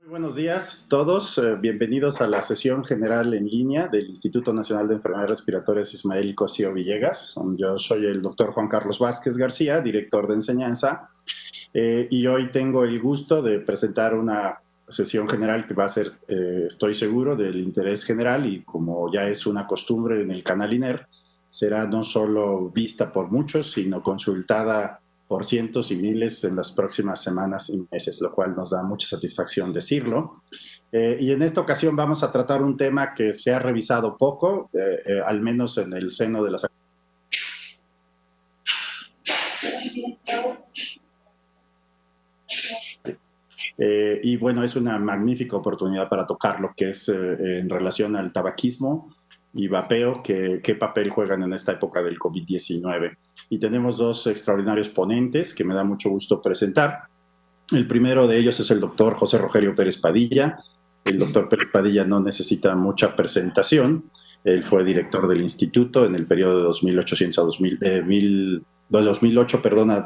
Buenos días todos, bienvenidos a la sesión general en línea del Instituto Nacional de Enfermedades Respiratorias Ismael Cosío Villegas. Yo soy el doctor Juan Carlos Vázquez García, director de enseñanza, y hoy tengo el gusto de presentar una sesión general que va a ser, estoy seguro, del interés general y como ya es una costumbre en el canal INER, será no solo vista por muchos, sino consultada por cientos y miles en las próximas semanas y meses, lo cual nos da mucha satisfacción decirlo. Y en esta ocasión vamos a tratar un tema que se ha revisado poco, al menos en el seno de las... y bueno, es una magnífica oportunidad para tocar lo que es en relación al tabaquismo y vapeo, qué papel juegan en esta época del COVID-19. Y tenemos dos extraordinarios ponentes que me da mucho gusto presentar. El primero de ellos es el doctor José Rogelio Pérez Padilla. El doctor Pérez Padilla no necesita mucha presentación. Él fue director del instituto en el periodo de 2008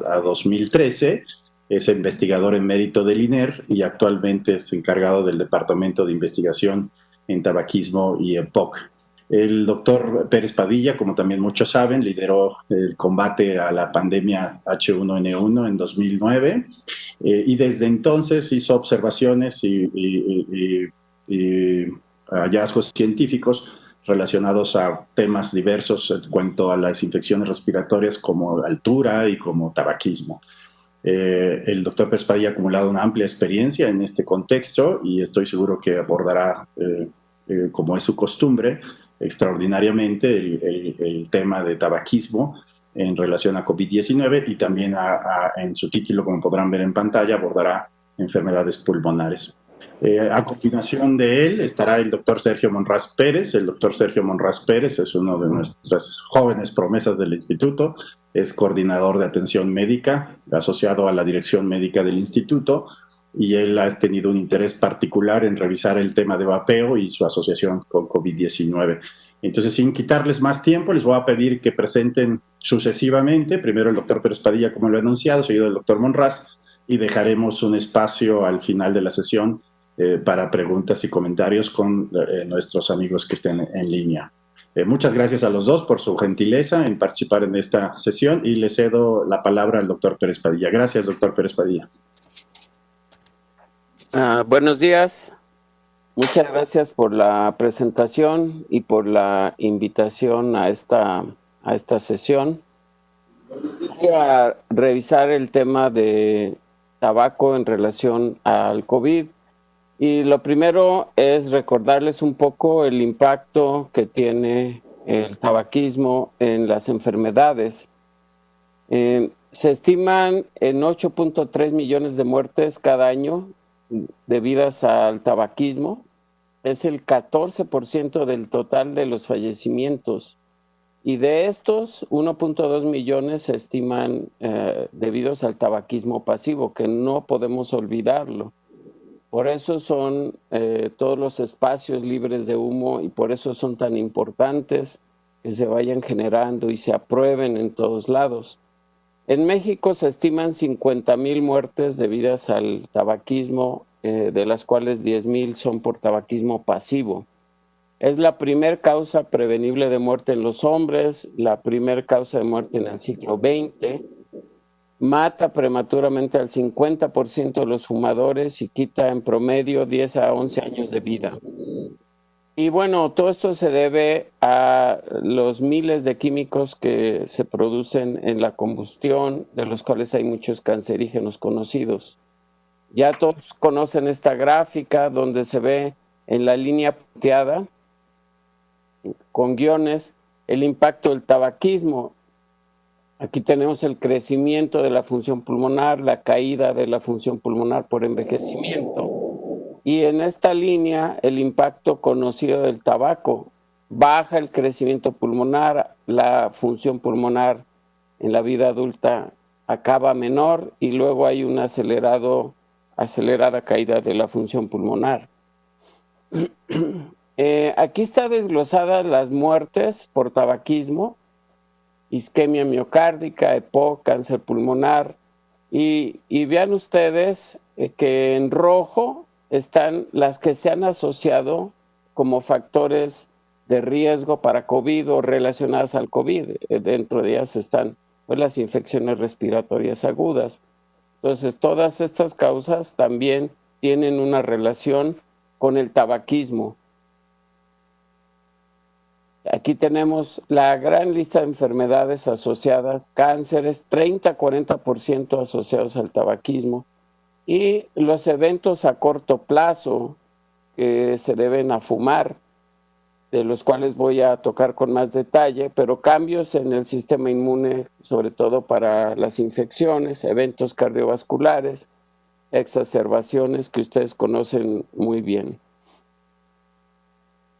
a 2013. Es investigador emérito del INER y actualmente es encargado del Departamento de Investigación en Tabaquismo y EPOC. El doctor Pérez Padilla, como también muchos saben, lideró el combate a la pandemia H1N1 en 2009 y desde entonces hizo observaciones y hallazgos científicos relacionados a temas diversos en cuanto a las infecciones respiratorias como altura y como tabaquismo. El doctor Pérez Padilla ha acumulado una amplia experiencia en este contexto y estoy seguro que abordará, como es su costumbre, extraordinariamente el tema de tabaquismo en relación a COVID-19 y también en su título, como podrán ver en pantalla, abordará enfermedades pulmonares. A continuación de él estará el doctor Sergio Monraz Pérez. El doctor Sergio Monraz Pérez es uno de nuestras jóvenes promesas del instituto, es coordinador de atención médica asociado a la dirección médica del instituto y él ha tenido un interés particular en revisar el tema de vapeo y su asociación con COVID-19. Entonces, sin quitarles más tiempo, les voy a pedir que presenten sucesivamente, primero el doctor Pérez Padilla, como lo he anunciado, seguido el doctor Monraz, y dejaremos un espacio al final de la sesión para preguntas y comentarios con nuestros amigos que estén en línea. Muchas gracias a los dos por su gentileza en participar en esta sesión y le cedo la palabra al doctor Pérez Padilla. Gracias, doctor Pérez Padilla. Buenos días. Muchas gracias por la presentación y por la invitación a esta sesión. Voy a revisar el tema de tabaco en relación al COVID. Y lo primero es recordarles un poco el impacto que tiene el tabaquismo en las enfermedades. Se estiman en 8.3 millones de muertes cada año debidas al tabaquismo. Es el 14% del total de los fallecimientos. Y de estos, 1.2 millones se estiman debidos al tabaquismo pasivo, que no podemos olvidarlo. Por eso son todos los espacios libres de humo y por eso son tan importantes que se vayan generando y se aprueben en todos lados. En México se estiman 50,000 muertes debidas al tabaquismo, de las cuales 10,000 son por tabaquismo pasivo. Es la primer causa prevenible de muerte en los hombres, la primer causa de muerte en el siglo XX. Mata prematuramente al 50% de los fumadores y quita en promedio 10 a 11 años de vida. Y bueno, todo esto se debe a los miles de químicos que se producen en la combustión, de los cuales hay muchos cancerígenos conocidos. Ya todos conocen esta gráfica donde se ve en la línea punteada con guiones el impacto del tabaquismo. Aquí tenemos el crecimiento de la función pulmonar, la caída de la función pulmonar por envejecimiento. Y en esta línea, el impacto conocido del tabaco. Baja el crecimiento pulmonar, la función pulmonar en la vida adulta acaba menor y luego hay una acelerada caída de la función pulmonar. Aquí está desglosadas las muertes por tabaquismo, isquemia miocárdica, EPOC, cáncer pulmonar, y vean ustedes que en rojo están las que se han asociado como factores de riesgo para COVID o relacionadas al COVID. Dentro de ellas están pues, las infecciones respiratorias agudas. Entonces, todas estas causas también tienen una relación con el tabaquismo. Aquí tenemos la gran lista de enfermedades asociadas, cánceres, 30-40% asociados al tabaquismo, y los eventos a corto plazo que se deben a fumar, de los cuales voy a tocar con más detalle, pero cambios en el sistema inmune, sobre todo para las infecciones, eventos cardiovasculares, exacerbaciones que ustedes conocen muy bien.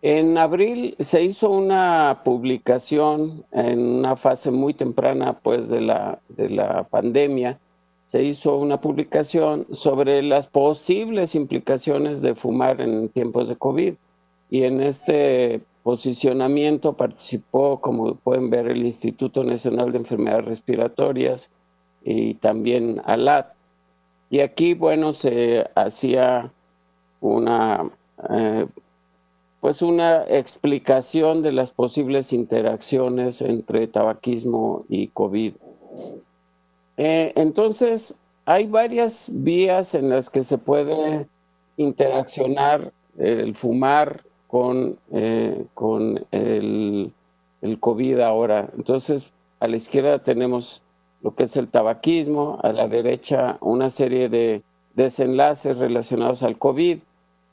En abril se hizo una publicación en una fase muy temprana pues, de la pandemia. Se hizo una publicación sobre las posibles implicaciones de fumar en tiempos de COVID. Y en este posicionamiento participó, como pueden ver, el Instituto Nacional de Enfermedades Respiratorias y también ALAT. Y aquí, bueno, se hacía una pues una explicación de las posibles interacciones entre tabaquismo y COVID. Entonces, hay varias vías en las que se puede interaccionar el fumar con el COVID ahora. Entonces, a la izquierda tenemos lo que es el tabaquismo, a la derecha una serie de desenlaces relacionados al COVID.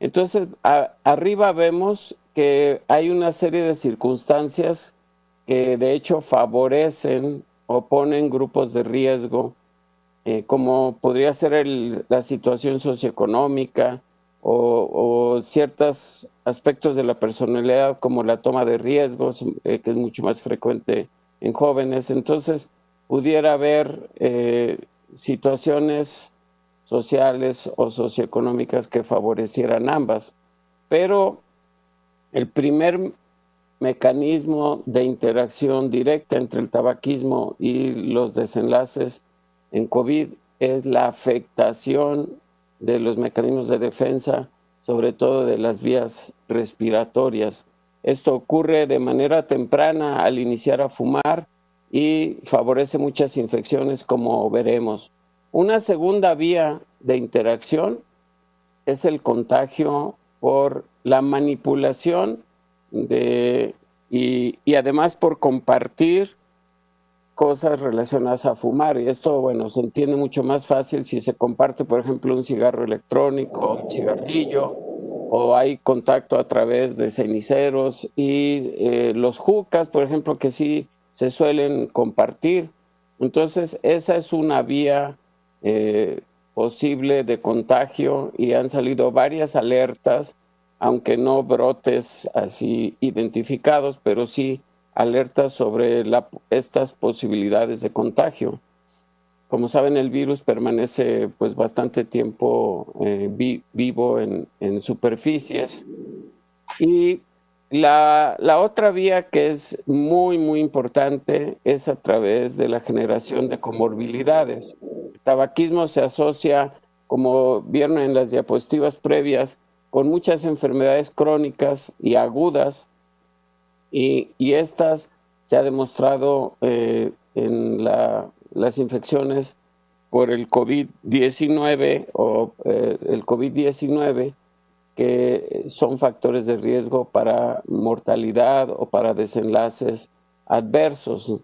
Entonces, arriba vemos que hay una serie de circunstancias que de hecho favorecen o ponen grupos de riesgo, como podría ser la situación socioeconómica o ciertos aspectos de la personalidad, como la toma de riesgos, que es mucho más frecuente en jóvenes. Entonces, pudiera haber situaciones sociales o socioeconómicas que favorecieran ambas. Pero el primer mecanismo de interacción directa entre el tabaquismo y los desenlaces en COVID es la afectación de los mecanismos de defensa, sobre todo de las vías respiratorias. Esto ocurre de manera temprana al iniciar a fumar y favorece muchas infecciones, como veremos. Una segunda vía de interacción es el contagio por la manipulación y además por compartir cosas relacionadas a fumar. Y esto, bueno, se entiende mucho más fácil si se comparte, por ejemplo, un cigarro electrónico, un cigarrillo, o hay contacto a través de ceniceros y los hookahs, por ejemplo, que sí se suelen compartir. Entonces, esa es una vía posible de contagio y han salido varias alertas, aunque no brotes así identificados, pero sí alertas sobre estas posibilidades de contagio. Como saben, el virus permanece pues bastante tiempo vivo en superficies. Y la otra vía que es muy, muy importante es a través de la generación de comorbilidades. El tabaquismo se asocia, como vieron en las diapositivas previas, con muchas enfermedades crónicas y agudas, y estas se ha demostrado en las infecciones por el COVID-19 o el COVID-19, que son factores de riesgo para mortalidad o para desenlaces adversos.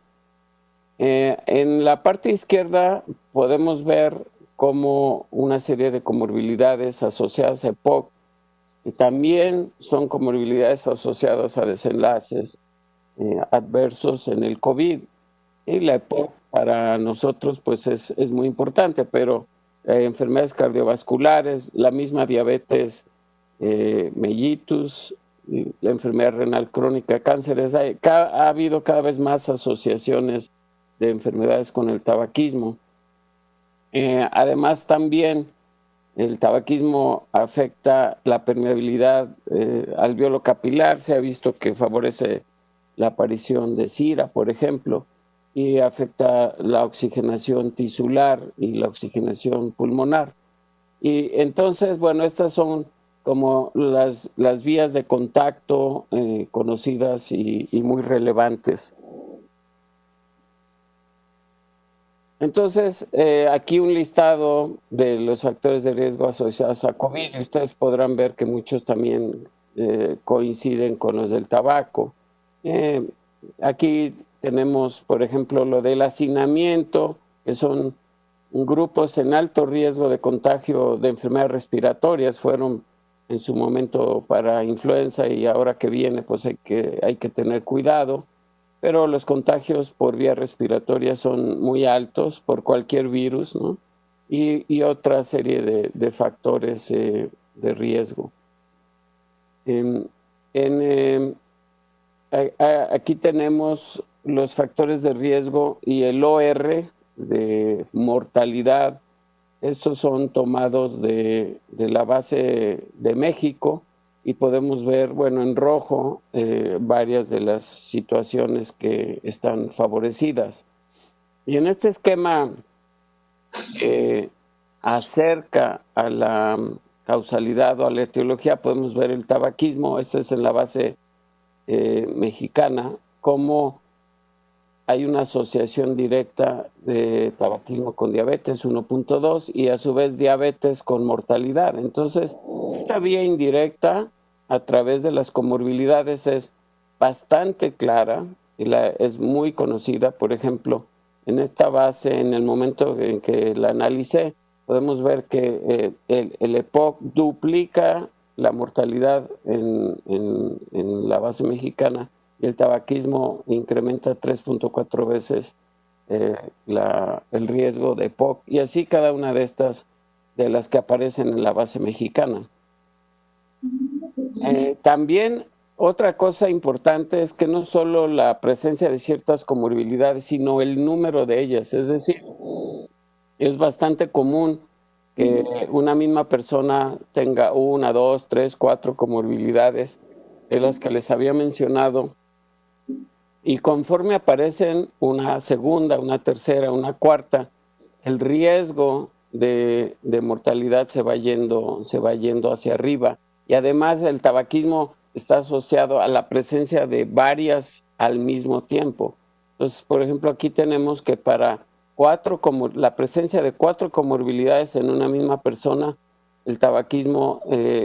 En la parte izquierda podemos ver cómo una serie de comorbilidades asociadas a EPOC y también son comorbilidades asociadas a desenlaces adversos en el COVID. Y la EPOC para nosotros pues es muy importante, pero enfermedades cardiovasculares, la misma diabetes mellitus, la enfermedad renal crónica, cánceres, ha habido cada vez más asociaciones de enfermedades con el tabaquismo. Además también el tabaquismo afecta la permeabilidad alveolo capilar, se ha visto que favorece la aparición de sida, por ejemplo, y afecta la oxigenación tisular y la oxigenación pulmonar. Y entonces, bueno, estas son como las vías de contacto conocidas y muy relevantes. Entonces, aquí un listado de los factores de riesgo asociados a COVID. Y ustedes podrán ver que muchos también coinciden con los del tabaco. Aquí tenemos, por ejemplo, lo del hacinamiento, que son grupos en alto riesgo de contagio de enfermedades respiratorias. Fueron en su momento para influenza y ahora que viene, pues hay que tener cuidado. Pero los contagios por vía respiratoria son muy altos por cualquier virus, ¿no? Y otra serie de factores de riesgo. Aquí tenemos los factores de riesgo y el OR de mortalidad. Estos son tomados de la base de México y podemos ver, bueno, en rojo varias de las situaciones que están favorecidas. Y en este esquema acerca a la causalidad o a la etiología podemos ver el tabaquismo. Esta es en la base mexicana, cómo hay una asociación directa de tabaquismo con diabetes 1.2 y a su vez diabetes con mortalidad. Entonces, esta vía indirecta a través de las comorbilidades es bastante clara y es muy conocida. Por ejemplo, en esta base, en el momento en que la analicé, podemos ver que el EPOC duplica la mortalidad en la base mexicana y el tabaquismo incrementa 3.4 veces el riesgo de EPOC, y así cada una de estas de las que aparecen en la base mexicana. También otra cosa importante es que no solo la presencia de ciertas comorbilidades, sino el número de ellas. Es decir, es bastante común que una misma persona tenga 1, 2, 3, 4 comorbilidades de las que les había mencionado. Y conforme aparecen una segunda, una tercera, una cuarta, el riesgo de mortalidad se va yendo hacia arriba. Y además el tabaquismo está asociado a la presencia de varias al mismo tiempo. Entonces, por ejemplo, aquí tenemos que para la presencia de 4 comorbilidades en una misma persona, el tabaquismo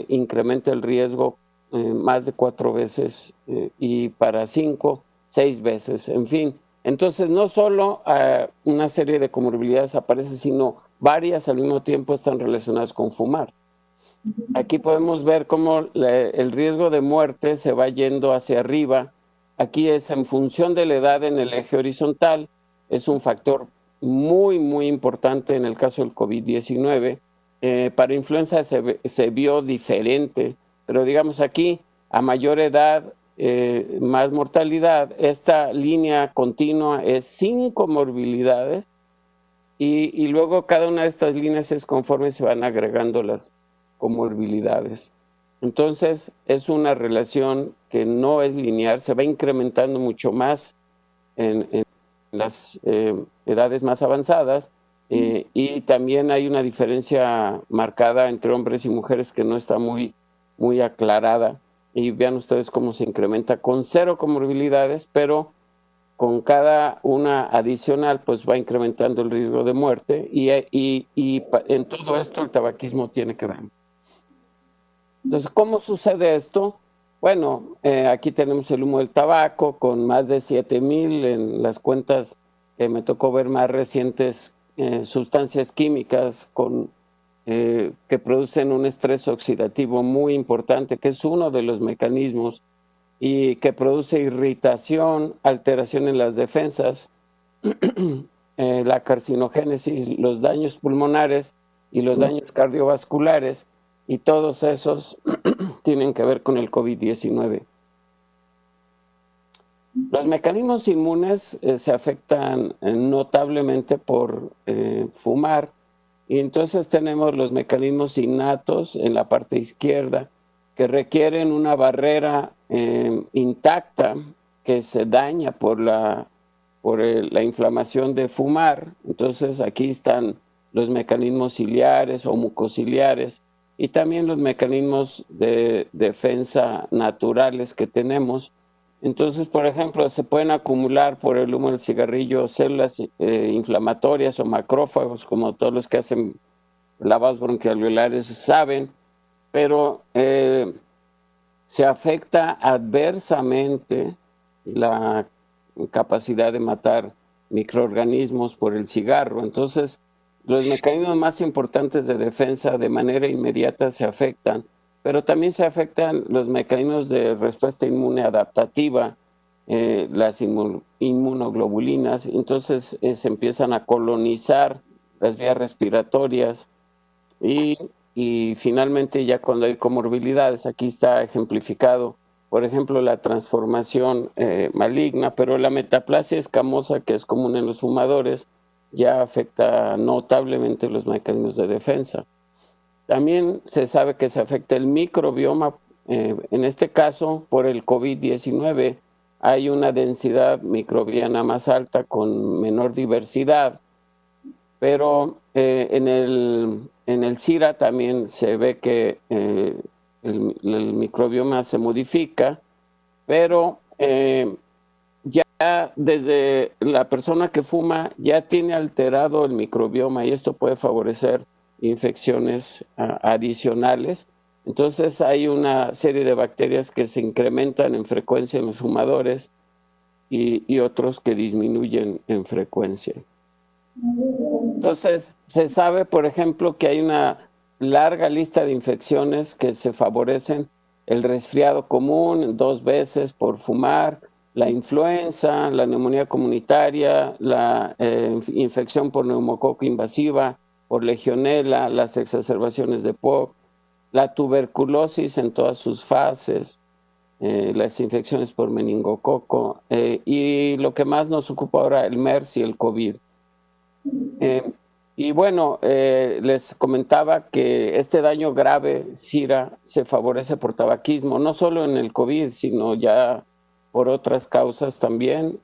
incrementa el riesgo más de 4 veces y para 5, 6 veces, en fin. Entonces, no solo una serie de comorbilidades aparece, sino varias al mismo tiempo están relacionadas con fumar. Aquí podemos ver cómo el riesgo de muerte se va yendo hacia arriba. Aquí es en función de la edad en el eje horizontal. Es un factor muy, muy importante en el caso del COVID-19. Para influenza se vio diferente, pero digamos aquí, a mayor edad, más mortalidad. Esta línea continua es sin comorbilidades y luego cada una de estas líneas es conforme se van agregando las comorbilidades. Entonces es una relación que no es lineal, se va incrementando mucho más en las edades más avanzadas y también hay una diferencia marcada entre hombres y mujeres que no está muy, muy aclarada. Y vean ustedes cómo se incrementa con 0 comorbilidades, pero con cada una adicional pues va incrementando el riesgo de muerte y en todo esto el tabaquismo tiene que ver. Entonces, ¿cómo sucede esto? Bueno, aquí tenemos el humo del tabaco con más de 7,000 en las cuentas que me tocó ver más recientes, sustancias químicas que producen un estrés oxidativo muy importante, que es uno de los mecanismos y que produce irritación, alteración en las defensas, la carcinogénesis, los daños pulmonares y los daños cardiovasculares, y todos esos tienen que ver con el COVID-19. Los mecanismos inmunes se afectan notablemente por fumar, y entonces tenemos los mecanismos innatos en la parte izquierda que requieren una barrera intacta que se daña por la inflamación de fumar. Entonces aquí están los mecanismos ciliares o mucociliares y también los mecanismos de defensa naturales que tenemos. Entonces, por ejemplo, se pueden acumular por el humo del cigarrillo células inflamatorias o macrófagos, como todos los que hacen lavas bronquialveolares saben, pero se afecta adversamente la capacidad de matar microorganismos por el cigarro. Entonces, los mecanismos más importantes de defensa de manera inmediata se afectan, pero también se afectan los mecanismos de respuesta inmune adaptativa, las inmunoglobulinas. Entonces, se empiezan a colonizar las vías respiratorias y, y finalmente ya cuando hay comorbilidades, aquí está ejemplificado, por ejemplo, la transformación maligna, pero la metaplasia escamosa, que es común en los fumadores, ya afecta notablemente los mecanismos de defensa. También se sabe que se afecta el microbioma, en este caso por el COVID-19 hay una densidad microbiana más alta con menor diversidad, pero en el SIRA también se ve que el microbioma se modifica, pero ya desde la persona que fuma ya tiene alterado el microbioma y esto puede favorecer infecciones adicionales. Entonces hay una serie de bacterias que se incrementan en frecuencia en los fumadores y otros que disminuyen en frecuencia. Entonces, se sabe, por ejemplo, que hay una larga lista de infecciones que se favorecen. El resfriado común 2 veces por fumar, la influenza, la neumonía comunitaria, la infección por neumococo invasiva, por legionela, las exacerbaciones de POC, la tuberculosis en todas sus fases, las infecciones por meningococo y lo que más nos ocupa ahora, el MERS y el COVID. Y bueno, les comentaba que este daño grave, SIRA, se favorece por tabaquismo, no solo en el COVID, sino ya por otras causas también.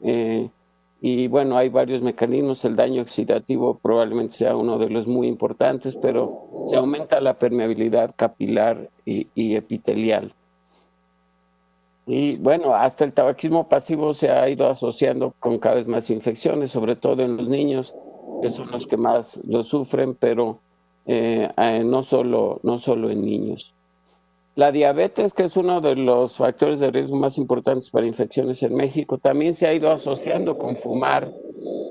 Y bueno, hay varios mecanismos. El daño oxidativo probablemente sea uno de los muy importantes, pero se aumenta la permeabilidad capilar y epitelial. Y bueno, hasta el tabaquismo pasivo se ha ido asociando con cada vez más infecciones, sobre todo en los niños, que son los que más lo sufren, pero no solo en niños. La diabetes, que es uno de los factores de riesgo más importantes para infecciones en México, también se ha ido asociando con fumar.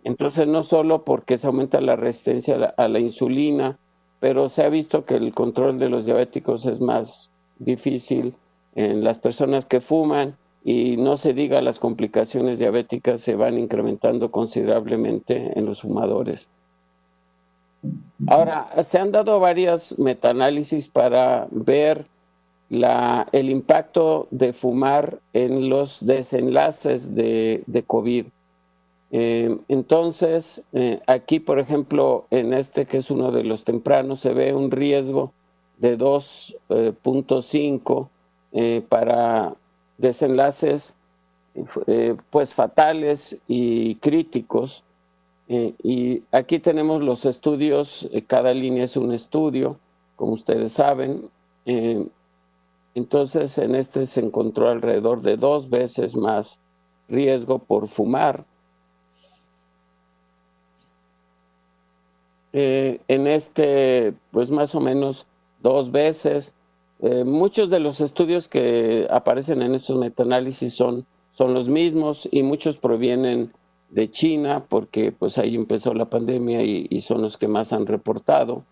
Entonces, no solo porque se aumenta la resistencia a la insulina, pero se ha visto que el control de los diabéticos es más difícil en las personas que fuman y no se diga las complicaciones diabéticas se van incrementando considerablemente en los fumadores. Ahora, se han dado varias metaanálisis para ver el impacto de fumar en los desenlaces de COVID. Entonces, aquí, por ejemplo, en este que es uno de los tempranos, se ve un riesgo de 2.5 para desenlaces pues fatales y críticos. Y aquí tenemos los estudios, cada línea es un estudio, como ustedes saben. Entonces, en este se encontró alrededor de 2 veces más riesgo por fumar. En este, pues más o menos 2 veces. Muchos de los estudios que aparecen en estos metaanálisis son los mismos y muchos provienen de China porque pues ahí empezó la pandemia y son los que más han reportado.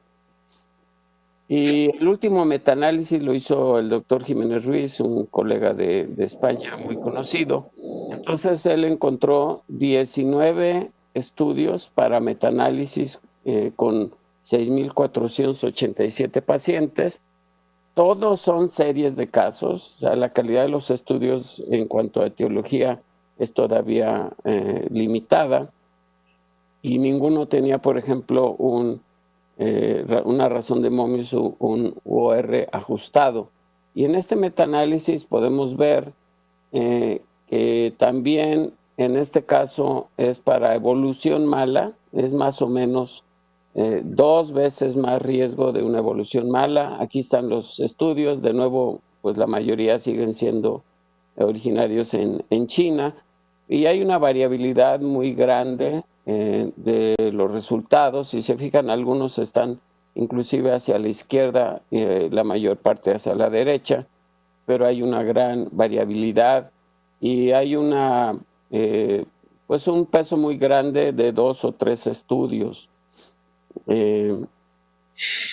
Y el último metaanálisis lo hizo el doctor Jiménez Ruiz, un colega de España muy conocido. Entonces él encontró 19 estudios para metaanálisis con 6.487 pacientes. Todos son series de casos, o sea, la calidad de los estudios en cuanto a etiología es todavía limitada y ninguno tenía, por ejemplo, una razón de Mobius o un OR ajustado. Y en este metaanálisis podemos ver que también en este caso es para evolución mala, es más o menos 2 veces más riesgo de una evolución mala. Aquí están los estudios, de nuevo, pues la mayoría siguen siendo originarios en China, y hay una variabilidad muy grande de los resultados. Si se fijan, algunos están inclusive hacia la izquierda, la mayor parte hacia la derecha, pero hay una gran variabilidad y hay pues un peso muy grande de 2 o 3 estudios.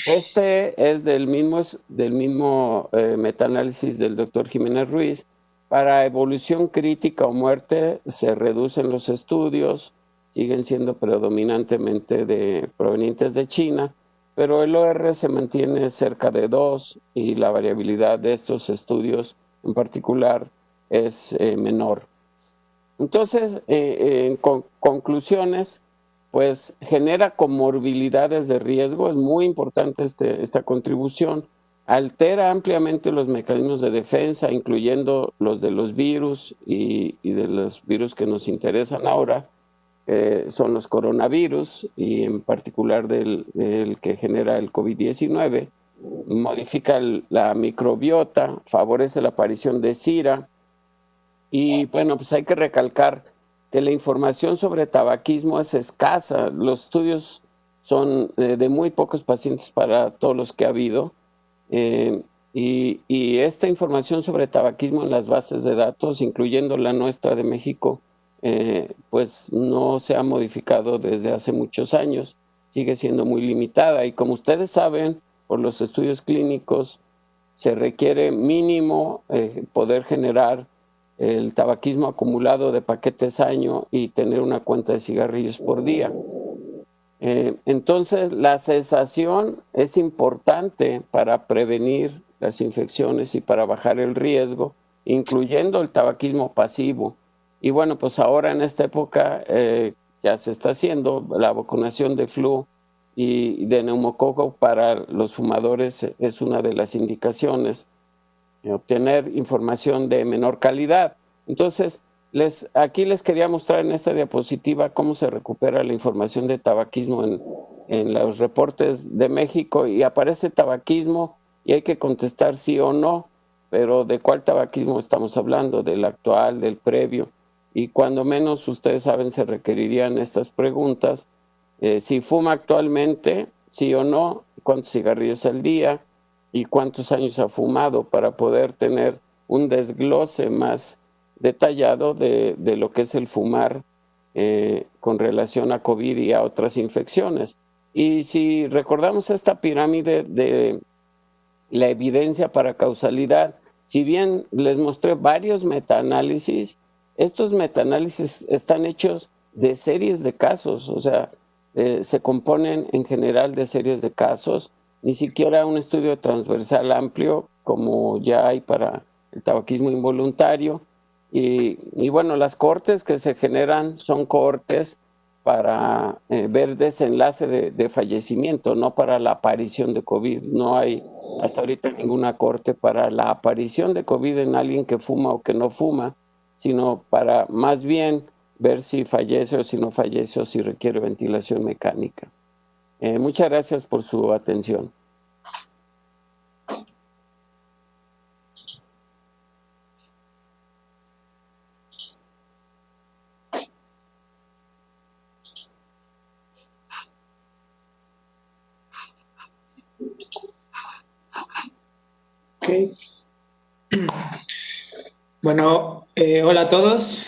Este es del mismo metaanálisis del doctor Jiménez Ruiz. Para evolución crítica o muerte se reducen los estudios, siguen siendo predominantemente provenientes de China, pero el OR se mantiene cerca de 2 y la variabilidad de estos estudios en particular es menor. Entonces, en conclusiones, pues genera comorbilidades de riesgo. Es muy importante esta contribución. Altera ampliamente los mecanismos de defensa, incluyendo los de los virus y de los virus que nos interesan ahora, son los coronavirus, y en particular del que genera el COVID-19. Modifica la microbiota, favorece la aparición de SIRA. Y bueno, pues hay que recalcar que la información sobre tabaquismo es escasa. Los estudios son de muy pocos pacientes para todos los que ha habido. Y esta información sobre tabaquismo en las bases de datos, incluyendo la nuestra de México, pues no se ha modificado desde hace muchos años. Sigue siendo muy limitada. Y como ustedes saben, por los estudios clínicos, se requiere mínimo poder generar el tabaquismo acumulado de paquetes año y tener una cuenta de cigarrillos por día. Entonces, la cesación es importante para prevenir las infecciones y para bajar el riesgo, incluyendo el tabaquismo pasivo. Y bueno, pues ahora en esta época ya se está haciendo la vacunación de flu y de neumococo para los fumadores. Es una de las indicaciones, obtener información de menor calidad. Entonces, aquí les quería mostrar en esta diapositiva cómo se recupera la información de tabaquismo en los reportes de México, y aparece tabaquismo y hay que contestar sí o no, pero ¿de cuál tabaquismo estamos hablando? ¿Del actual, del previo? Y cuando menos ustedes saben, se requerirían estas preguntas. Si fuma actualmente, sí o no, cuántos cigarrillos al día y cuántos años ha fumado, para poder tener un desglose más detallado de lo que es el fumar con relación a COVID y a otras infecciones. Y si recordamos esta pirámide de la evidencia para causalidad, si bien les mostré varios metaanálisis, estos metaanálisis están hechos de series de casos, o sea, se componen en general de series de casos, ni siquiera un estudio transversal amplio como ya hay para el tabaquismo involuntario. Y bueno, las cohortes que se generan son cohortes para ver desenlace de fallecimiento, no para la aparición de COVID. No hay hasta ahorita ninguna cohorte para la aparición de COVID en alguien que fuma o que no fuma, sino para más bien ver si fallece o si no fallece o si requiere ventilación mecánica. Muchas gracias por su atención. Okay. Bueno, hola a todos.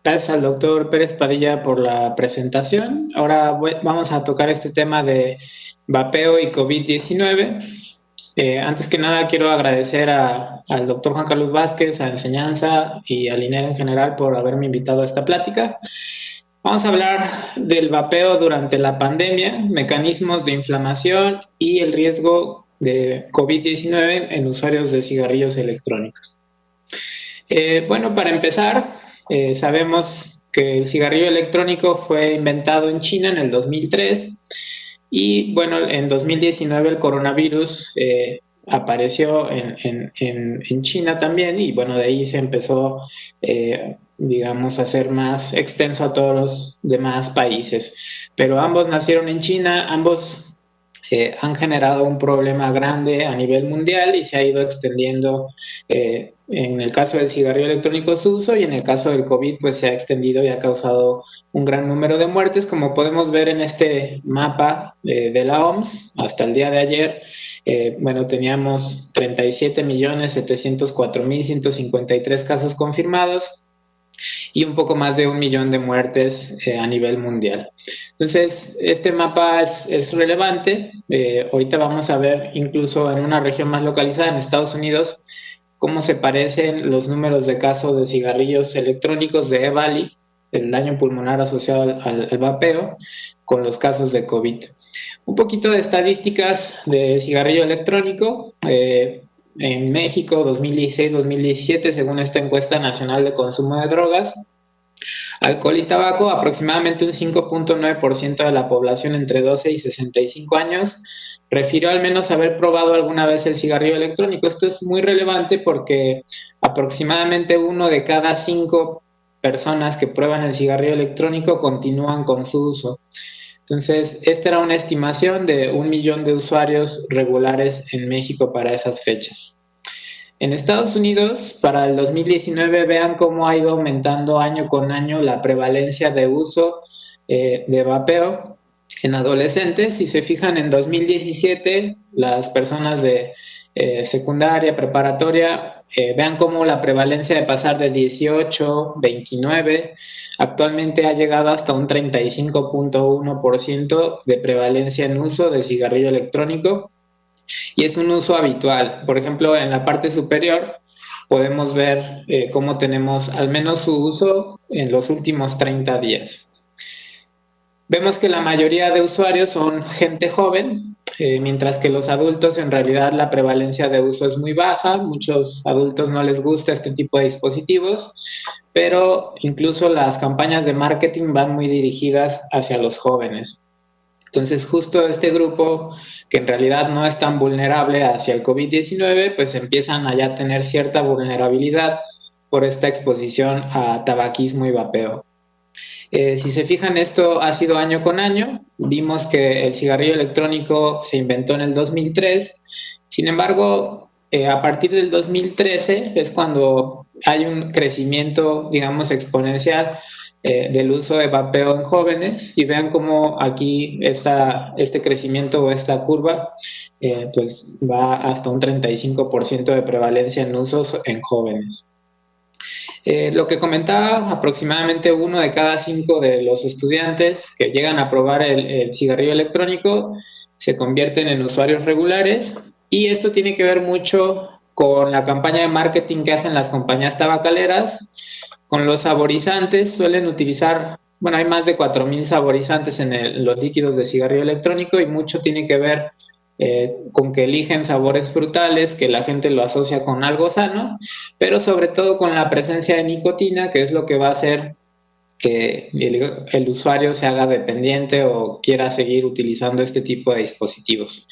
Gracias al doctor Pérez Padilla por la presentación. Ahora vamos a tocar este tema de vapeo y COVID-19. Antes que nada, quiero agradecer al doctor Juan Carlos Vázquez, a Enseñanza y al INER en general por haberme invitado a esta plática. Vamos a hablar del vapeo durante la pandemia, mecanismos de inflamación y el riesgo de COVID-19 en usuarios de cigarrillos electrónicos. Bueno, para empezar, sabemos que el cigarrillo electrónico fue inventado en China en el 2003 y bueno, en 2019 el coronavirus apareció en China también, y bueno, de ahí se empezó, digamos, a ser más extenso a todos los demás países. Pero ambos nacieron en China, ambos han generado un problema grande a nivel mundial y se ha ido extendiendo, en el caso del cigarrillo electrónico su uso, y en el caso del COVID pues se ha extendido y ha causado un gran número de muertes, como podemos ver en este mapa de la OMS. Hasta el día de ayer, bueno, teníamos 37.704.153 casos confirmados y un poco más de 1 millón de muertes a nivel mundial. Entonces, este mapa es relevante. Ahorita vamos a ver, incluso en una región más localizada, en Estados Unidos, cómo se parecen los números de casos de cigarrillos electrónicos de EVALI, el daño pulmonar asociado al vapeo, con los casos de COVID. Un poquito de estadísticas del cigarrillo electrónico. En México, 2016-2017, según esta encuesta nacional de consumo de drogas, alcohol y tabaco, aproximadamente un 5.9% de la población entre 12 y 65 años refirió al menos haber probado alguna vez el cigarrillo electrónico. Esto es muy relevante porque aproximadamente 1 de cada 5 personas que prueban el cigarrillo electrónico continúan con su uso. Entonces, esta era una estimación de 1 millón de usuarios regulares en México para esas fechas. En Estados Unidos, para el 2019, vean cómo ha ido aumentando año con año la prevalencia de uso de vapeo en adolescentes. Si se fijan, en 2017, las personas de secundaria, preparatoria, vean cómo la prevalencia de pasar de 18, 29, actualmente ha llegado hasta un 35.1% de prevalencia en uso de cigarrillo electrónico, y es un uso habitual. Por ejemplo, en la parte superior podemos ver cómo tenemos al menos su uso en los últimos 30 días. Vemos que la mayoría de usuarios son gente joven, mientras que los adultos, en realidad la prevalencia de uso es muy baja. Muchos adultos no les gusta este tipo de dispositivos, pero incluso las campañas de marketing van muy dirigidas hacia los jóvenes. Entonces, justo este grupo, que en realidad no es tan vulnerable hacia el COVID-19, pues empiezan a ya tener cierta vulnerabilidad por esta exposición a tabaquismo y vapeo. Si se fijan, esto ha sido año con año. Vimos que el cigarrillo electrónico se inventó en el 2003. Sin embargo, a partir del 2013 es cuando hay un crecimiento, digamos, exponencial del uso de vapeo en jóvenes, y vean cómo aquí este crecimiento o esta curva pues va hasta un 35% de prevalencia en usos en jóvenes. Lo que comentaba, aproximadamente 1 de cada 5 de los estudiantes que llegan a probar el cigarrillo electrónico se convierten en usuarios regulares, y esto tiene que ver mucho con la campaña de marketing que hacen las compañías tabacaleras. Con los saborizantes suelen utilizar, bueno, hay más de 4,000 saborizantes en los líquidos de cigarrillo electrónico, y mucho tiene que ver con que eligen sabores frutales, que la gente lo asocia con algo sano, pero sobre todo con la presencia de nicotina, que es lo que va a hacer que el usuario se haga dependiente o quiera seguir utilizando este tipo de dispositivos.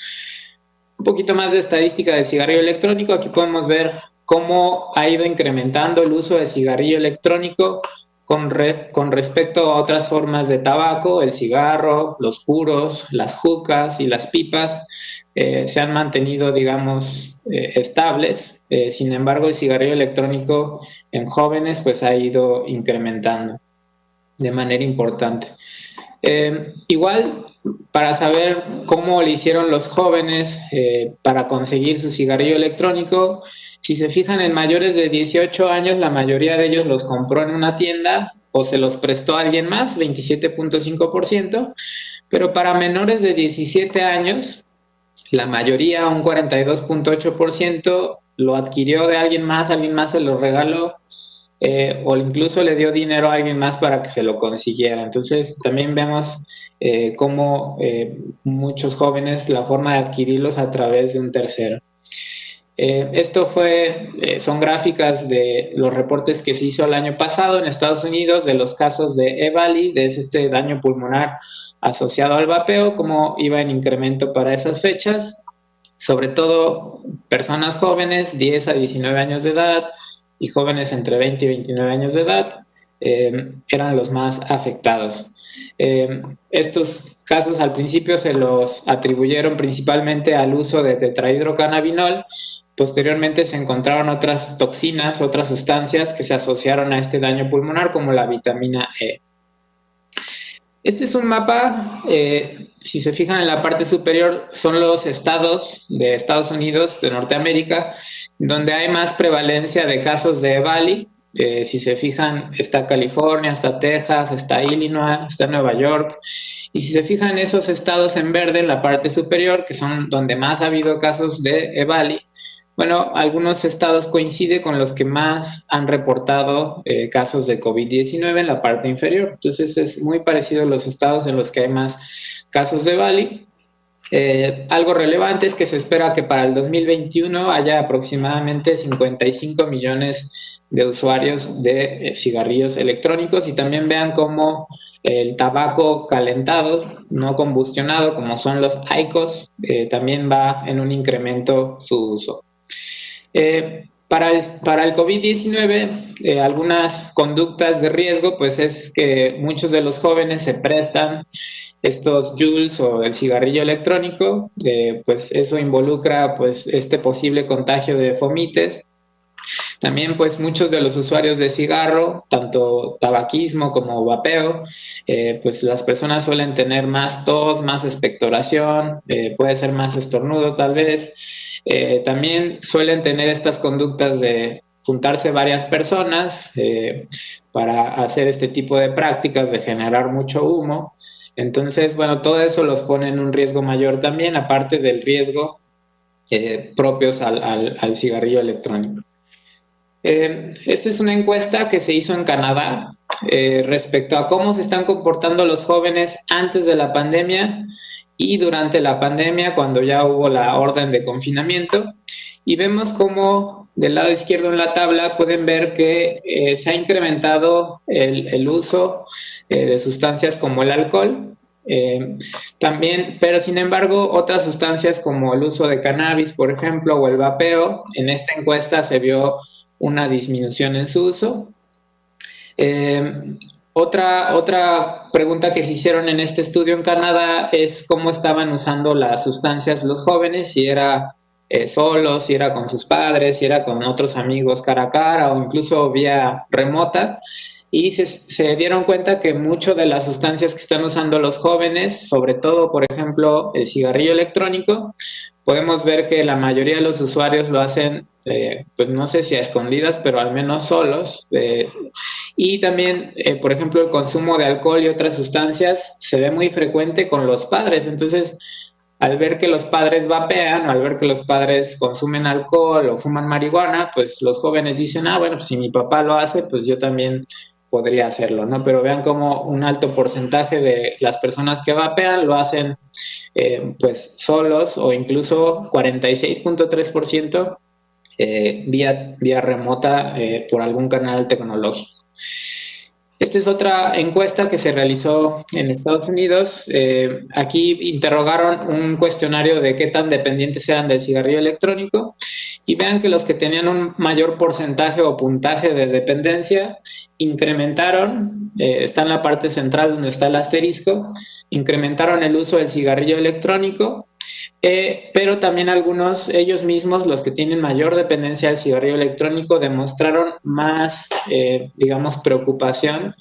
Un poquito más de estadística del cigarrillo electrónico. Aquí podemos ver cómo ha ido incrementando el uso de cigarrillo electrónico con respecto a otras formas de tabaco. El cigarro, los puros, las hookahs y las pipas se han mantenido, digamos, estables. Sin embargo, el cigarrillo electrónico en jóvenes pues ha ido incrementando de manera importante. Igual, para saber cómo le hicieron los jóvenes para conseguir su cigarrillo electrónico, si se fijan, en mayores de 18 años, la mayoría de ellos los compró en una tienda o se los prestó a alguien más, 27.5%, pero para menores de 17 años, la mayoría, un 42.8%, lo adquirió de alguien más se lo regaló, o incluso le dio dinero a alguien más para que se lo consiguiera. Entonces también vemos cómo muchos jóvenes, la forma de adquirirlos a través de un tercero. Esto son gráficas de los reportes que se hizo el año pasado en Estados Unidos de los casos de EVALI, de este daño pulmonar asociado al vapeo, cómo iba en incremento para esas fechas. sobre todo personas jóvenes, 10 a 19 años de edad, y jóvenes entre 20 y 29 años de edad, eran los más afectados. Estos casos al principio se los atribuyeron principalmente al uso de tetrahidrocannabinol. Posteriormente se encontraron otras toxinas, otras sustancias que se asociaron a este daño pulmonar, como la vitamina E. Este es un mapa, si se fijan en la parte superior, son los estados de Estados Unidos, de Norteamérica, donde hay más prevalencia de casos de EVALI. Si se fijan, está California, está Texas, está Illinois, está Nueva York. Y si se fijan en esos estados en verde, en la parte superior, que son donde más ha habido casos de EVALI, bueno, algunos estados coinciden con los que más han reportado casos de COVID-19 en la parte inferior. Entonces es muy parecido a los estados en los que hay más casos de EVALI. Algo relevante es que se espera que para el 2021 haya aproximadamente 55 millones de usuarios de cigarrillos electrónicos, y también vean cómo el tabaco calentado, no combustionado, como son los IQOS, también va en un incremento su uso. Para el COVID-19, algunas conductas de riesgo, pues es que muchos de los jóvenes se prestan estos Juuls o el cigarrillo electrónico, pues eso involucra pues este posible contagio de fomites. También pues muchos de los usuarios de cigarro, tanto tabaquismo como vapeo, pues las personas suelen tener más tos, más expectoración, puede ser más estornudo tal vez. También suelen tener estas conductas de juntarse varias personas para hacer este tipo de prácticas, de generar mucho humo. Entonces, bueno, todo eso los pone en un riesgo mayor también, aparte del riesgo propios al cigarrillo electrónico. Esta es una encuesta que se hizo en Canadá respecto a cómo se están comportando los jóvenes antes de la pandemia y durante la pandemia, cuando ya hubo la orden de confinamiento, y vemos cómo del lado izquierdo en la tabla pueden ver que se ha incrementado el uso de sustancias como el alcohol, también, pero sin embargo otras sustancias como el uso de cannabis, por ejemplo, o el vapeo, en esta encuesta se vio una disminución en su uso. Otra pregunta que se hicieron en este estudio en Canadá es cómo estaban usando las sustancias los jóvenes, si era solos, si era con sus padres, si era con otros amigos cara a cara o incluso vía remota. Y se dieron cuenta que muchas de las sustancias que están usando los jóvenes, sobre todo, por ejemplo, el cigarrillo electrónico, podemos ver que la mayoría de los usuarios lo hacen, pues no sé si a escondidas, pero al menos solos. Y también, por ejemplo, el consumo de alcohol y otras sustancias se ve muy frecuente con los padres. Entonces, al ver que los padres vapean o al ver que los padres consumen alcohol o fuman marihuana, pues los jóvenes dicen, bueno, pues si mi papá lo hace, pues yo también podría hacerlo, ¿no? Pero vean cómo un alto porcentaje de las personas que vapean lo hacen pues solos, o incluso 46.3% vía remota por algún canal tecnológico. Esta es otra encuesta que se realizó en Estados Unidos. Aquí interrogaron un cuestionario de qué tan dependientes eran del cigarrillo electrónico, y vean que los que tenían un mayor porcentaje o puntaje de dependencia incrementaron, está en la parte central donde está el asterisco, incrementaron el uso del cigarrillo electrónico, pero también algunos, ellos mismos, los que tienen mayor dependencia del cigarrillo electrónico, demostraron más, digamos, preocupación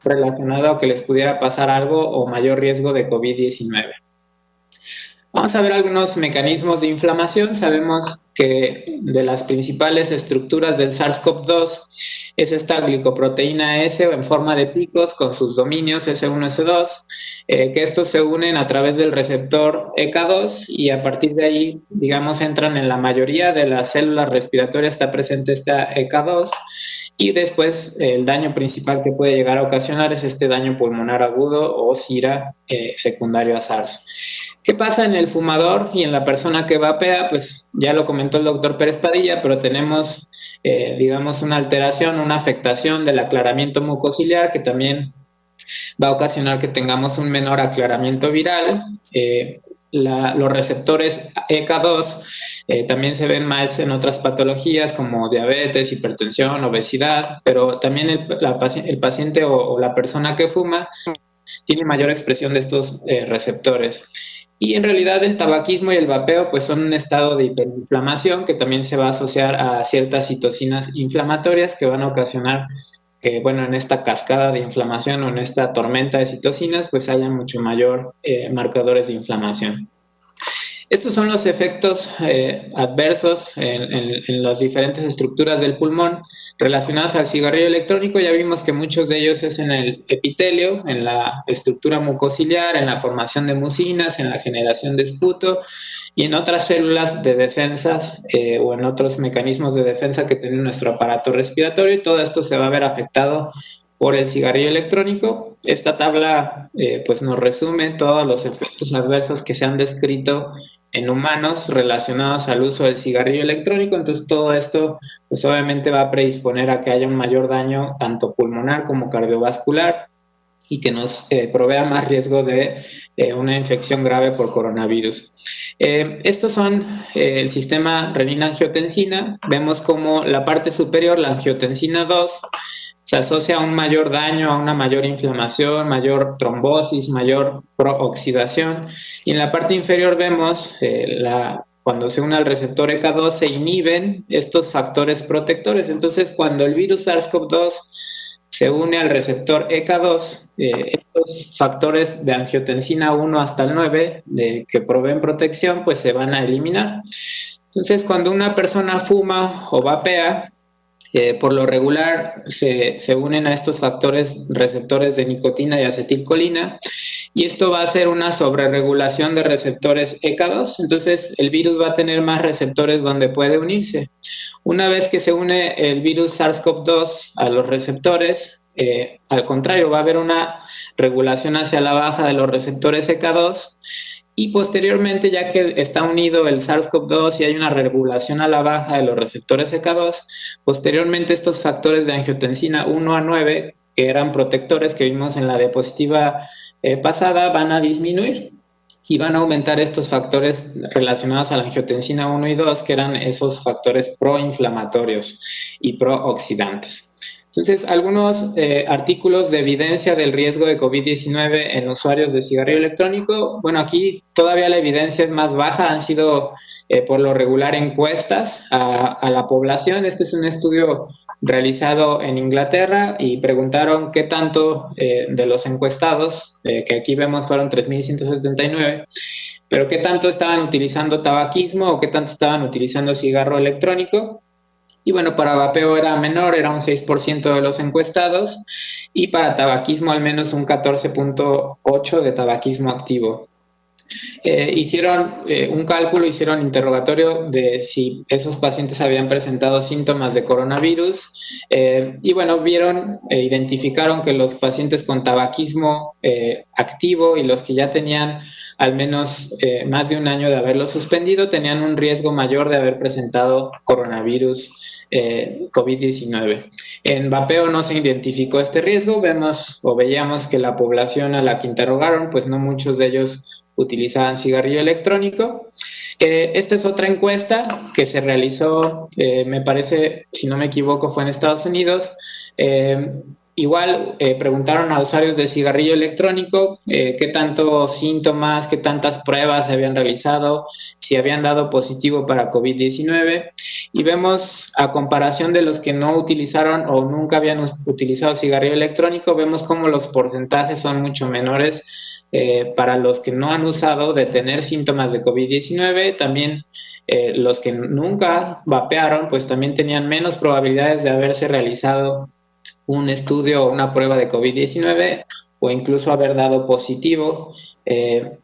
relacionada a que les pudiera pasar algo o mayor riesgo de COVID-19. Vamos a ver algunos mecanismos de inflamación. Sabemos que de las principales estructuras del SARS-CoV-2 es esta glicoproteína S en forma de picos con sus dominios S1, S2, que estos se unen a través del receptor ECA2, y a partir de ahí, digamos, entran en la mayoría de las células respiratorias, está presente esta ECA2, y después el daño principal que puede llegar a ocasionar es este daño pulmonar agudo o SIRA secundario a SARS. ¿Qué pasa en el fumador y en la persona que vapea? Pues ya lo comentó el doctor Pérez Padilla, pero tenemos, digamos, una alteración, una afectación del aclaramiento mucociliar, que también va a ocasionar que tengamos un menor aclaramiento viral. los receptores ECA2 también se ven más en otras patologías como diabetes, hipertensión, obesidad, pero también el paciente o la persona que fuma tiene mayor expresión de estos receptores. Y en realidad el tabaquismo y el vapeo pues son un estado de hiperinflamación que también se va a asociar a ciertas citocinas inflamatorias que van a ocasionar que, bueno, en esta cascada de inflamación o en esta tormenta de citocinas pues haya mucho mayor marcadores de inflamación. Estos son los efectos adversos en las diferentes estructuras del pulmón relacionados al cigarrillo electrónico. Ya vimos que muchos de ellos es en el epitelio, en la estructura mucociliar, en la formación de mucinas, en la generación de esputo y en otras células de defensas o en otros mecanismos de defensa que tiene nuestro aparato respiratorio, y todo esto se va a ver afectado por el cigarrillo electrónico. Esta tabla pues nos resume todos los efectos adversos que se han descrito en humanos relacionados al uso del cigarrillo electrónico. Entonces todo esto pues obviamente va a predisponer a que haya un mayor daño tanto pulmonar como cardiovascular y que nos provea más riesgo de una infección grave por coronavirus. Estos son el sistema renina-angiotensina. Vemos como la parte superior, la angiotensina 2, se asocia a un mayor daño, a una mayor inflamación, mayor trombosis, mayor prooxidación. Y en la parte inferior vemos cuando se une al receptor ECA2 se inhiben estos factores protectores. Entonces, cuando el virus SARS-CoV-2 se une al receptor ECA2, estos factores de angiotensina 1 hasta el 9 que proveen protección, pues se van a eliminar. Entonces, cuando una persona fuma o vapea, por lo regular se unen a estos factores receptores de nicotina y acetilcolina, y esto va a hacer una sobreregulación de receptores ECA2. Entonces el virus va a tener más receptores donde puede unirse. Una vez que se une el virus SARS-CoV-2 a los receptores, al contrario, va a haber una regulación hacia la baja de los receptores ECA2, y posteriormente, ya que está unido el SARS-CoV-2 y hay una regulación a la baja de los receptores ECA2, posteriormente estos factores de angiotensina 1 a 9, que eran protectores que vimos en la diapositiva pasada, van a disminuir y van a aumentar estos factores relacionados a la angiotensina 1 y 2, que eran esos factores proinflamatorios y prooxidantes. Entonces, algunos artículos de evidencia del riesgo de COVID-19 en usuarios de cigarrillo electrónico. Bueno, aquí todavía la evidencia es más baja, han sido por lo regular encuestas a la población. Este es un estudio realizado en Inglaterra y preguntaron qué tanto de los encuestados, que aquí vemos fueron 3.179, pero qué tanto estaban utilizando tabaquismo o qué tanto estaban utilizando cigarro electrónico. Y bueno, para vapeo era menor, era un 6% de los encuestados, y para tabaquismo al menos un 14.8% de tabaquismo activo. Hicieron un cálculo, hicieron interrogatorio de si esos pacientes habían presentado síntomas de coronavirus, y bueno, identificaron que los pacientes con tabaquismo activo y los que ya tenían al menos más de un año de haberlo suspendido tenían un riesgo mayor de haber presentado coronavirus COVID-19. En vapeo no se identificó este riesgo. Veíamos que la población a la que interrogaron, pues no muchos de ellos utilizaban cigarrillo electrónico. Esta es otra encuesta que se realizó, me parece, si no me equivoco, fue en Estados Unidos. Igual preguntaron a usuarios de cigarrillo electrónico qué tantos síntomas, qué tantas pruebas se habían realizado, si habían dado positivo para COVID-19, y vemos, a comparación de los que no utilizaron o nunca habían utilizado cigarrillo electrónico, vemos como los porcentajes son mucho menores para los que no han usado de tener síntomas de COVID-19. También los que nunca vapearon, pues también tenían menos probabilidades de haberse realizado un estudio o una prueba de COVID-19 o incluso haber dado positivo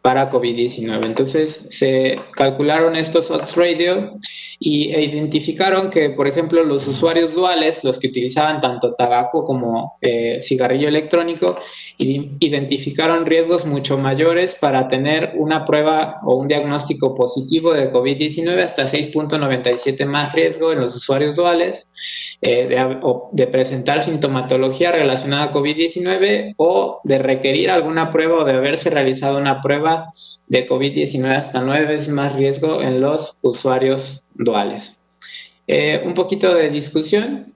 para COVID-19. Entonces se calcularon estos odds ratio e identificaron que, por ejemplo, los usuarios duales, los que utilizaban tanto tabaco como cigarrillo electrónico, identificaron riesgos mucho mayores para tener una prueba o un diagnóstico positivo de COVID-19, hasta 6.97 más riesgo en los usuarios duales de presentar sintomatología relacionada a COVID-19 o de requerir alguna prueba o de haberse realizado una prueba de COVID-19, hasta 9 veces más riesgo en los usuarios duales. Un poquito de discusión.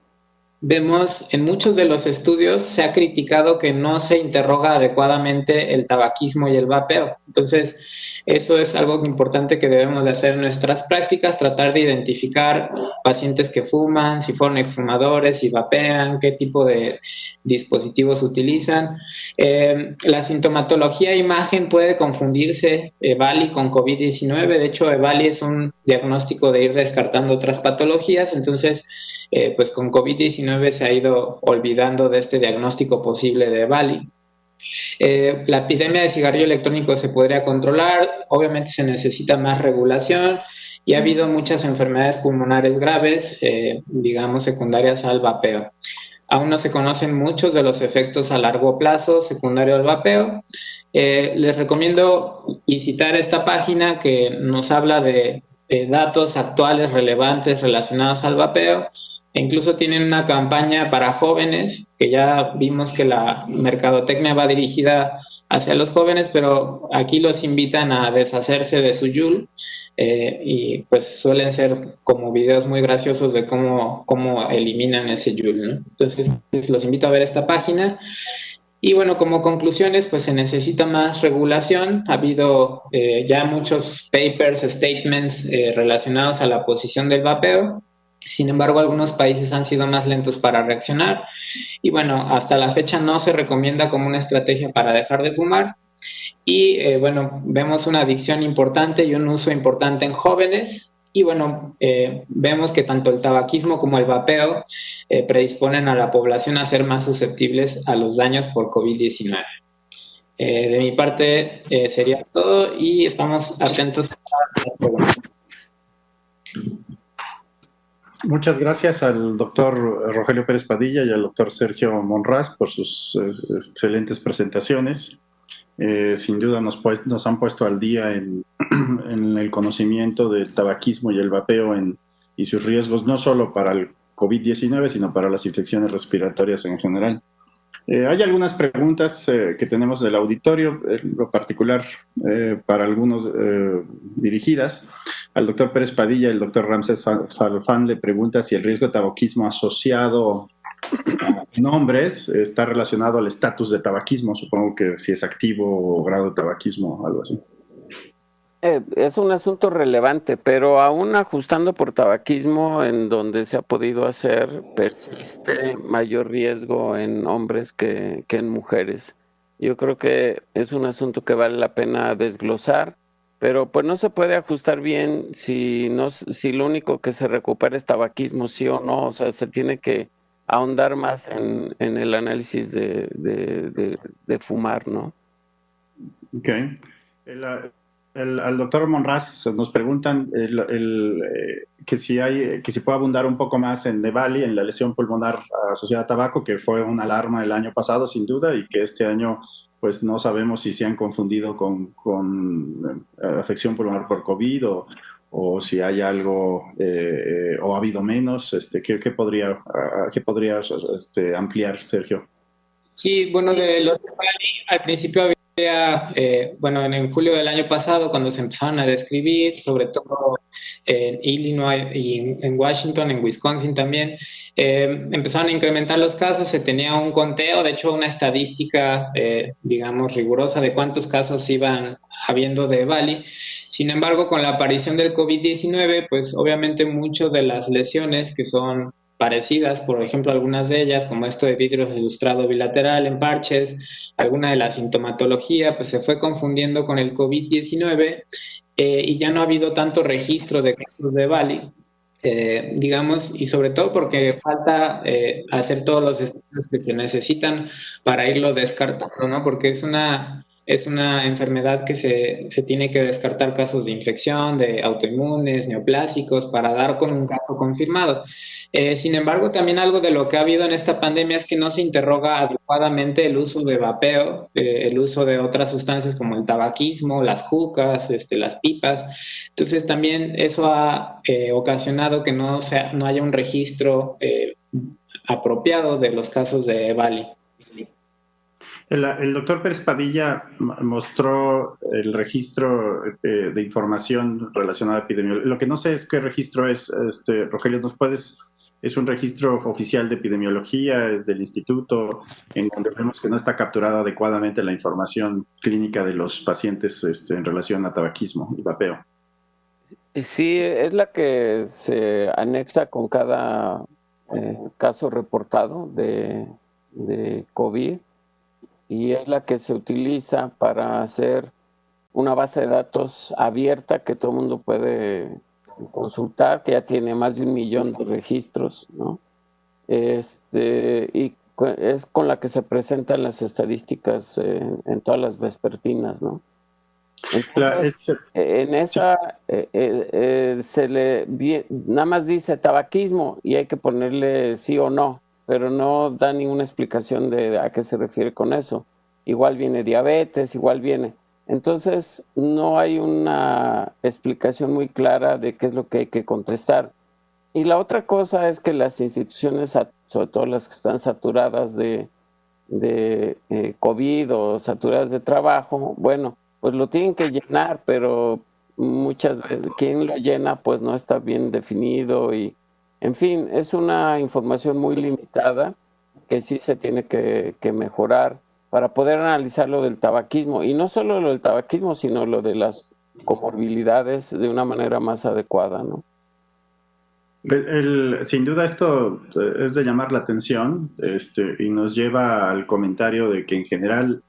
Vemos en muchos de los estudios se ha criticado que no se interroga adecuadamente el tabaquismo y el vapeo. Entonces, eso es algo importante que debemos de hacer en nuestras prácticas, tratar de identificar pacientes que fuman, si fueron exfumadores, si vapean, qué tipo de dispositivos utilizan. La sintomatología e imagen puede confundirse EVALI con COVID-19. De hecho, EVALI es un diagnóstico de ir descartando otras patologías. Entonces, pues con COVID-19 se ha ido olvidando de este diagnóstico posible de EVALI. La epidemia de cigarrillo electrónico se podría controlar, obviamente se necesita más regulación y ha habido muchas enfermedades pulmonares graves, digamos secundarias al vapeo. Aún no se conocen muchos de los efectos a largo plazo secundarios al vapeo. Les recomiendo visitar esta página que nos habla de datos actuales relevantes relacionados al vapeo. E incluso tienen una campaña para jóvenes, que ya vimos que la mercadotecnia va dirigida hacia los jóvenes, pero aquí los invitan a deshacerse de su YUL, y pues suelen ser como videos muy graciosos de cómo eliminan ese YUL, ¿no? Entonces los invito a ver esta página. Y bueno, como conclusiones, pues se necesita más regulación. Ha habido ya muchos papers, statements relacionados a la posición del vapeo. Sin embargo, algunos países han sido más lentos para reaccionar y bueno, hasta la fecha no se recomienda como una estrategia para dejar de fumar. Y bueno, vemos una adicción importante y un uso importante en jóvenes. Y bueno, vemos que tanto el tabaquismo como el vapeo predisponen a la población a ser más susceptibles a los daños por COVID-19. De mi parte sería todo y estamos atentos a las preguntas. Muchas gracias al doctor Rogelio Pérez Padilla y al doctor Sergio Monraz por sus excelentes presentaciones. Sin duda nos han puesto al día en el conocimiento del tabaquismo y el vapeo y sus riesgos, no solo para el COVID-19, sino para las infecciones respiratorias en general. Hay algunas preguntas que tenemos del auditorio, en lo particular para algunos dirigidas. Al doctor Pérez Padilla, el doctor Ramsés Falfán le pregunta si el riesgo de tabaquismo asociado en hombres está relacionado al estatus de tabaquismo. Supongo que si es activo o grado de tabaquismo, algo así. Es un asunto relevante, pero aún ajustando por tabaquismo, en donde se ha podido hacer, persiste mayor riesgo en hombres que en mujeres. Yo creo que es un asunto que vale la pena desglosar, pero pues no se puede ajustar bien si lo único que se recupera es tabaquismo, sí o no. O sea, se tiene que ahondar más en el análisis de fumar, ¿no? Ok. Al doctor Monraz nos preguntan que si puede abundar un poco más en EVALI, en la lesión pulmonar asociada a tabaco, que fue una alarma el año pasado sin duda, y que este año pues no sabemos si se han confundido con afección pulmonar por COVID o si hay algo o ha habido menos. ¿Qué podría ampliar, Sergio? Sí, bueno, de los EVALI al principio había bueno, en julio del año pasado, cuando se empezaron a describir, sobre todo en Illinois y en Washington, en Wisconsin también, empezaron a incrementar los casos, se tenía un conteo, de hecho una estadística, digamos, rigurosa de cuántos casos iban habiendo de EVALI. Sin embargo, con la aparición del COVID-19, pues obviamente muchas de las lesiones que son parecidas, por ejemplo, algunas de ellas, como esto de vidrio ilustrado bilateral en parches, alguna de la sintomatología, pues se fue confundiendo con el COVID-19 y ya no ha habido tanto registro de casos de EVALI, digamos, y sobre todo porque falta hacer todos los estudios que se necesitan para irlo descartando, ¿no? Porque es una es una enfermedad que se tiene que descartar casos de infección, de autoinmunes, neoplásicos, para dar con un caso confirmado. Sin embargo, también algo de lo que ha habido en esta pandemia es que no se interroga adecuadamente el uso de vapeo, el uso de otras sustancias como el tabaquismo, las jucas, las pipas. Entonces también eso ha ocasionado que no haya un registro apropiado de los casos de EVALI. El doctor Pérez Padilla mostró el registro de información relacionada a epidemiología. Lo que no sé es qué registro es, Rogelio, es un registro oficial de epidemiología, es del instituto, en donde vemos que no está capturada adecuadamente la información clínica de los pacientes en relación a tabaquismo y vapeo. Sí, es la que se anexa con cada caso reportado de COVID, y es la que se utiliza para hacer una base de datos abierta que todo el mundo puede consultar, que ya tiene más de 1 millón de registros, ¿no? Y es con la que se presentan las estadísticas en todas las vespertinas, ¿no? Entonces, en esa nada más dice tabaquismo y hay que ponerle sí o no, pero no da ninguna explicación de a qué se refiere con eso. Igual viene diabetes, igual viene. Entonces, no hay una explicación muy clara de qué es lo que hay que contestar. Y la otra cosa es que las instituciones, sobre todo las que están saturadas de COVID o saturadas de trabajo, bueno, pues lo tienen que llenar, pero muchas veces quien lo llena pues no está bien definido y, en fin, es una información muy limitada que sí se tiene que mejorar para poder analizar lo del tabaquismo, y no solo lo del tabaquismo, sino lo de las comorbilidades de una manera más adecuada, ¿no? Sin duda esto es de llamar la atención, y nos lleva al comentario de que en general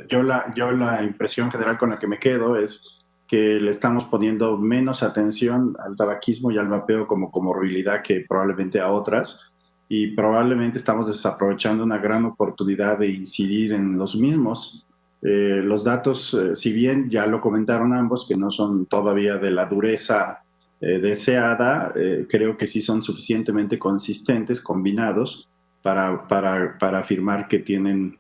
yo la impresión general con la que me quedo es que le estamos poniendo menos atención al tabaquismo y al vapeo como comorbilidad que probablemente a otras, y probablemente estamos desaprovechando una gran oportunidad de incidir en los mismos. Los datos, si bien ya lo comentaron ambos, que no son todavía de la dureza deseada, creo que sí son suficientemente consistentes, combinados, para afirmar que tiene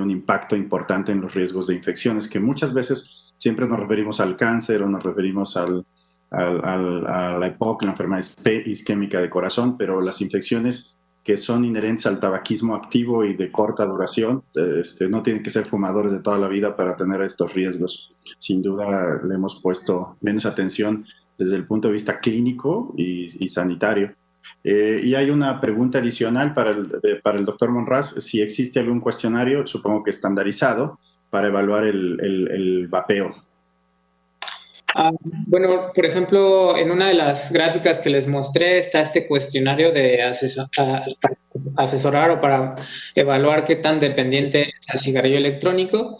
un impacto importante en los riesgos de infecciones, que muchas veces siempre nos referimos al cáncer o nos referimos a la EPOC, la enfermedad isquémica de corazón, pero las infecciones que son inherentes al tabaquismo activo y de corta duración, no tienen que ser fumadores de toda la vida para tener estos riesgos. Sin duda le hemos puesto menos atención desde el punto de vista clínico y sanitario. Y hay una pregunta adicional para el doctor Monraz: si existe algún cuestionario, supongo que estandarizado, para evaluar el vapeo. Bueno, por ejemplo, en una de las gráficas que les mostré está este cuestionario de asesorar o para evaluar qué tan dependiente es al cigarrillo electrónico.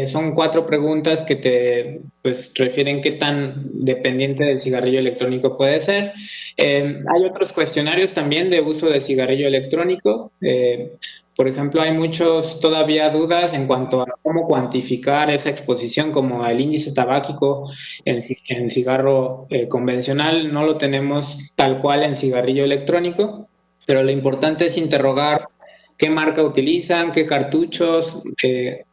Son 4 preguntas que te refieren qué tan dependiente del cigarrillo electrónico puede ser. Hay otros cuestionarios también de uso de cigarrillo electrónico. Por ejemplo, hay muchos todavía dudas en cuanto a cómo cuantificar esa exposición, como el índice tabáquico en cigarro convencional. No lo tenemos tal cual en cigarrillo electrónico, pero lo importante es interrogar qué marca utilizan, qué cartuchos,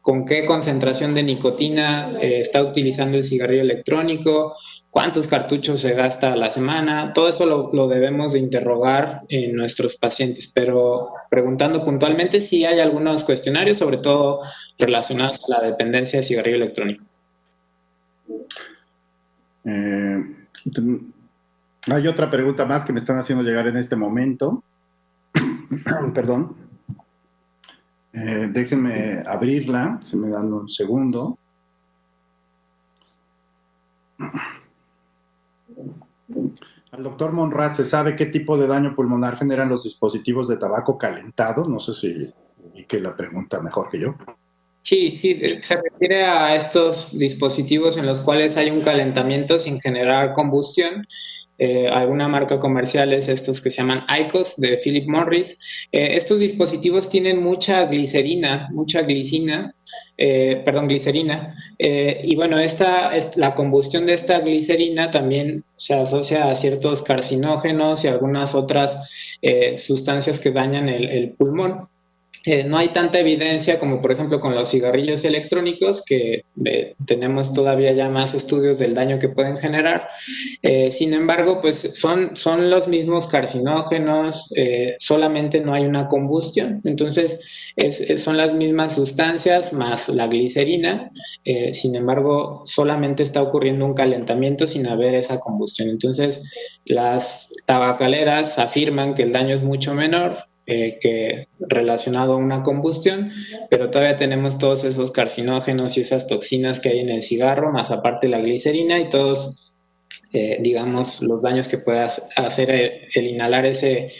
con qué concentración de nicotina está utilizando el cigarrillo electrónico, cuántos cartuchos se gasta a la semana. Todo eso lo debemos de interrogar en nuestros pacientes, pero preguntando puntualmente si hay algunos cuestionarios, sobre todo relacionados a la dependencia de cigarrillo electrónico. Hay otra pregunta más que me están haciendo llegar en este momento. Perdón. Déjenme abrirla, se me dan un segundo. Al doctor Monraz, ¿se sabe qué tipo de daño pulmonar generan los dispositivos de tabaco calentado? No sé si que la pregunta mejor que yo. Sí, se refiere a estos dispositivos en los cuales hay un calentamiento sin generar combustión. alguna marca comercial es estos que se llaman IQOS de Philip Morris. Estos dispositivos tienen mucha glicerina, glicerina, y bueno, la combustión de esta glicerina también se asocia a ciertos carcinógenos y algunas otras sustancias que dañan el pulmón. No hay tanta evidencia como por ejemplo con los cigarrillos electrónicos, que tenemos todavía ya más estudios del daño que pueden generar. Sin embargo, pues son los mismos carcinógenos, solamente no hay una combustión. Entonces son las mismas sustancias más la glicerina, sin embargo solamente está ocurriendo un calentamiento sin haber esa combustión. Entonces las tabacaleras afirman que el daño es mucho menor que relacionado a una combustión, pero todavía tenemos todos esos carcinógenos y esas toxinas que hay en el cigarro, más aparte la glicerina y todos, digamos, los daños que puede hacer el inhalar ese,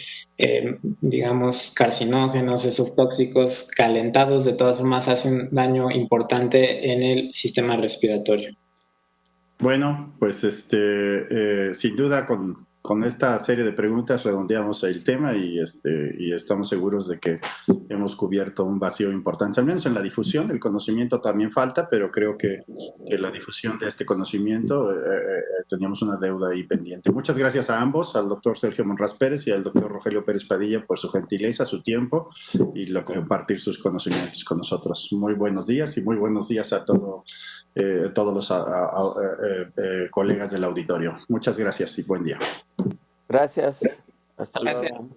digamos, carcinógenos, esos tóxicos calentados, de todas formas hace un daño importante en el sistema respiratorio. Bueno, pues sin duda con esta serie de preguntas redondeamos el tema y estamos seguros de que hemos cubierto un vacío importante, al menos en la difusión. El conocimiento también falta, pero creo que la difusión de este conocimiento teníamos una deuda ahí pendiente. Muchas gracias a ambos, al doctor Sergio Monraz Pérez y al doctor Rogelio Pérez Padilla, por su gentileza, su tiempo y compartir sus conocimientos con nosotros. Muy buenos días y muy buenos días a todos los colegas del auditorio. Muchas gracias y buen día. Gracias. Hasta luego.